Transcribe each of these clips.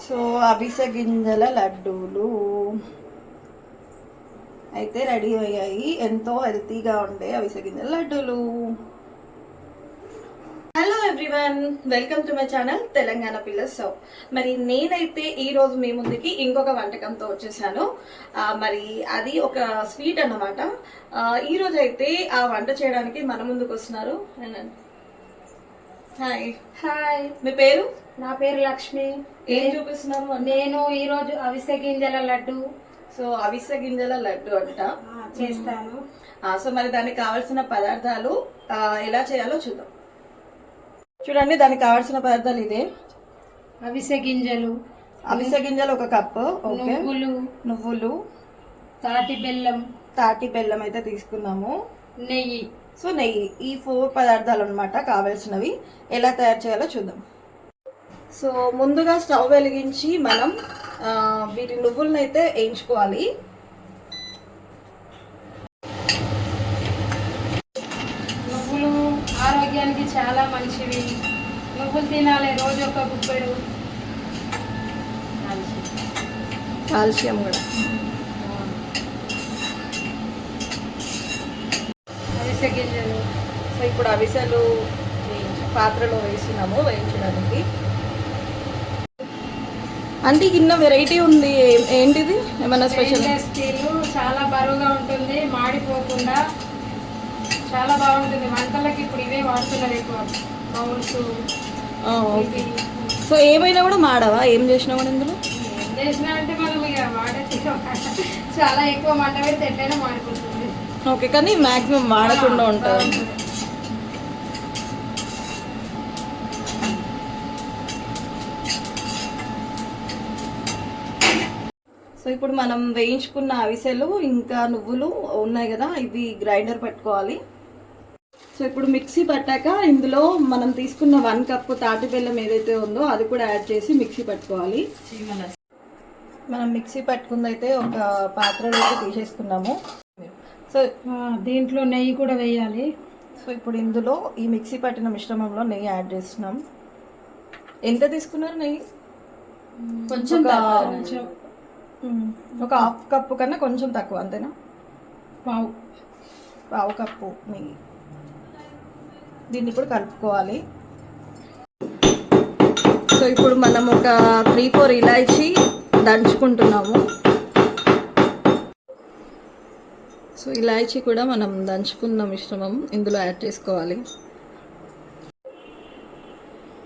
So అవిసె గింజల లడ్డూలు అయితే రెడీ అయ్యాయి. ఎంతో హెల్తీగా ఉండే అవిసె గింజల లడ్డూలు. Hello everyone, welcome to my channel Telangana pillars. So మరి నేనైతే ఈ రోజు మీ ముందుకి ఇంకొక వంటకంతో వచ్చేసాను. మరి అది ఒక స్వీట్ అన్నమాట. ఈ రోజు అయితే ఆ వంట చేయడానికి మన ముందుకు వస్తున్నారు. హాయ్ హాయ్, మీ పేరు? నా పేరు లక్ష్మి. ఏం చూపిస్తున్నారు? నేను ఈ రోజు అవిసె గింజల లడ్డు సో అవిసె గింజల లడ్డు అంట చేస్తాను. సో మరి దానికి కావాల్సిన పదార్థాలు ఎలా చేయాలో చూద్దాం. చూడండి, దానికి కావాల్సిన పదార్థాలు ఇదే. అవిసె గింజలు, అవిసె గింజలు 1 కప్పు, నువ్వులు, తాటి బెల్లం అయితే తీసుకున్నాము, నెయ్యి. సో నెయ్యి. ఈ 4 పదార్థాలు అన్నమాట కావాల్సినవి. ఎలా తయారు చేయాలో చూద్దాం. సో ముందుగా స్టవ్ వెలిగించి మనం వీటి నువ్వులను అయితే వేయించుకోవాలి. నువ్వులు ఆరోగ్యానికి చాలా మంచివి. నువ్వులు తినాలి, రోజు ఒక గుప్పెడు. కాల్షియం కూడా. అవిసె గింజలు. సో ఇప్పుడు అవిసెలు పాత్రలో వేసినాము వేయించడానికి. అంటే కింద వెరైటీ ఉంది, ఏంటిది? ఏమన్నా స్పెషల్? స్టీల్ చాలా బరువుగా ఉంటుంది, మాడిపోకుండా చాలా బాగుంటుంది. వంటలకి ఇప్పుడు ఇవే వాడుతున్నారు ఎక్కువ, బౌల్స్. ఓకే. సో ఏమైనా కూడా మాడవా? ఏం చేసినా కూడా ఇందులో? ఏం చేసినా అంటే మనం ఇక వాడేసి చాలా ఎక్కువ మంట పెడితే ఎట్లయినా మాడిపోతుంది. ఓకే, కానీ మ్యాక్సిమం వాడకుండా ఉంటుంది. సో ఇప్పుడు మనం వేయించుకున్న అవిసెలు ఇంకా నువ్వులు ఉన్నాయి కదా, ఇవి గ్రైండర్ పట్టుకోవాలి. సో ఇప్పుడు మిక్సీ పట్టాక ఇందులో మనం తీసుకున్న 1 కప్పు తాటి బెల్లం ఏదైతే ఉందో అది కూడా యాడ్ చేసి మిక్సీ పట్టుకోవాలి. మనం మిక్సీ పట్టుకుందైతే ఒక పాత్రలోకి తీసేసుకున్నాము. సో దీంట్లో నెయ్యి కూడా వేయాలి. సో ఇప్పుడు ఇందులో ఈ మిక్సీ పట్టిన మిశ్రమంలో నెయ్యి యాడ్ చేస్తున్నాం. ఎంత తీసుకున్నారు నెయ్యి? కొంచెం ఒక 1/2 కప్పు కన్నా కొంచెం తక్కువ, అంతేనా? పావు కప్పు నెయ్యి. దీన్ని ఇప్పుడు కలుపుకోవాలి. సో ఇప్పుడు మనం ఒక 3-4 ఇలాచీ దంచుకుంటున్నాము. సో ఇలాచీ కూడా మనం దంచుకున్న మిశ్రమం ఇందులో యాడ్ చేసుకోవాలి.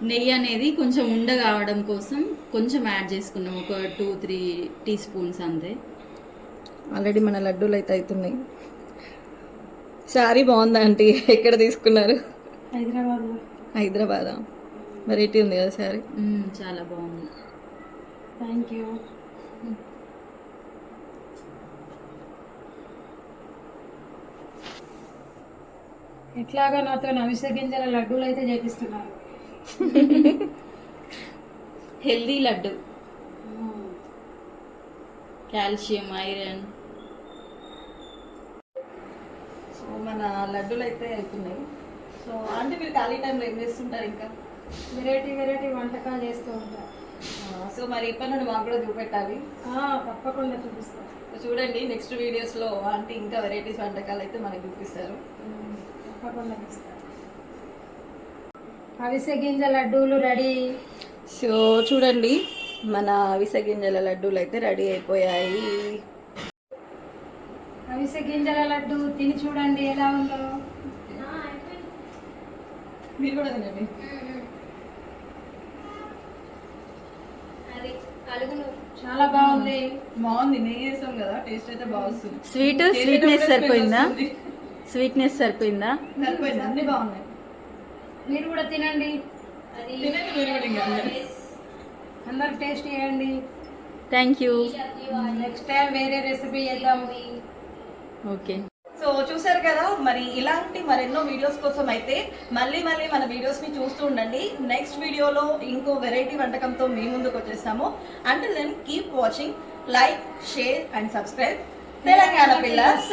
నెయ్యి అనేది కొంచెం ఉండ కావడం కోసం కొంచెం యాడ్ చేసుకున్నాం, ఒక 2-3 టీ స్పూన్స్ అంతే. ఆల్రెడీ మన లడ్డూలు అయితే అవుతున్నాయి. శారీ బాగుందా ఆంటీ? ఎక్కడ తీసుకున్నారు? హైదరాబాదా? వెరైటీ ఉంది కదా శారీ. చాలా బాగుంది. Thank you. ఎట్లాగా నాతో అవిసె గింజల లడ్డూలు అయితే చేపిస్తున్నారు. Healthy laddu, calcium, iron. So మన లడ్డూలు అయితే అవుతున్నాయి. సో అంటే మీరు ఖాళీ టైంలో ఏం చేస్తుంటారు? ఇంకా వెరైటీ వంటకాలు చేస్తూ ఉంటారు. సో మరి ఇప్పటి నుండి మాకు కూడా చూపెట్టాలి. తప్పకుండా చూపిస్తారు. చూడండి, నెక్స్ట్ వీడియోస్లో ఆంటీ ఇంకా వెరైటీస్ వంటకాలు అయితే మనకి చూపిస్తారు. తప్పకుండా చూపిస్తారు. అవిసె గింజ లడ్డూలు రెడీ. సో చూడండి, మన అవిసె గింజల లడ్డూలు అయితే రెడీ అయిపోయాయి. అవిసె గింజల లడ్డు తిని చూడండి ఎలా ఉందో. మీరు కూడా తినండి. చాలా బాగుంది. నెయ్యి వేసాం కదా, టేస్ట్ అయితే బాగుంది. స్వీట్నెస్ సరిపోయిందా? స్వీట్నెస్ సరిపోయిందా? సరిపోయింది, అన్ని బాగున్నాయి. మీరు కూడా తినండి, అందరు టేస్ట్ చేయండి. Thank you. నెక్స్ట్ టైం వేరే రెసిపీ చేద్దాం. ఓకే. సో చూసారు కదా, మరి ఇలాంటి మరెన్నో వీడియోస్ కోసం అయితే మళ్ళీ మన వీడియోస్ ని చూస్తూ ఉండండి. నెక్స్ట్ వీడియోలో ఇంకో వెరైటీ వంటకంతో మీ ముందుకు వచ్చేస్తాము. Until then keep watching, like, share and subscribe Telangana pillars.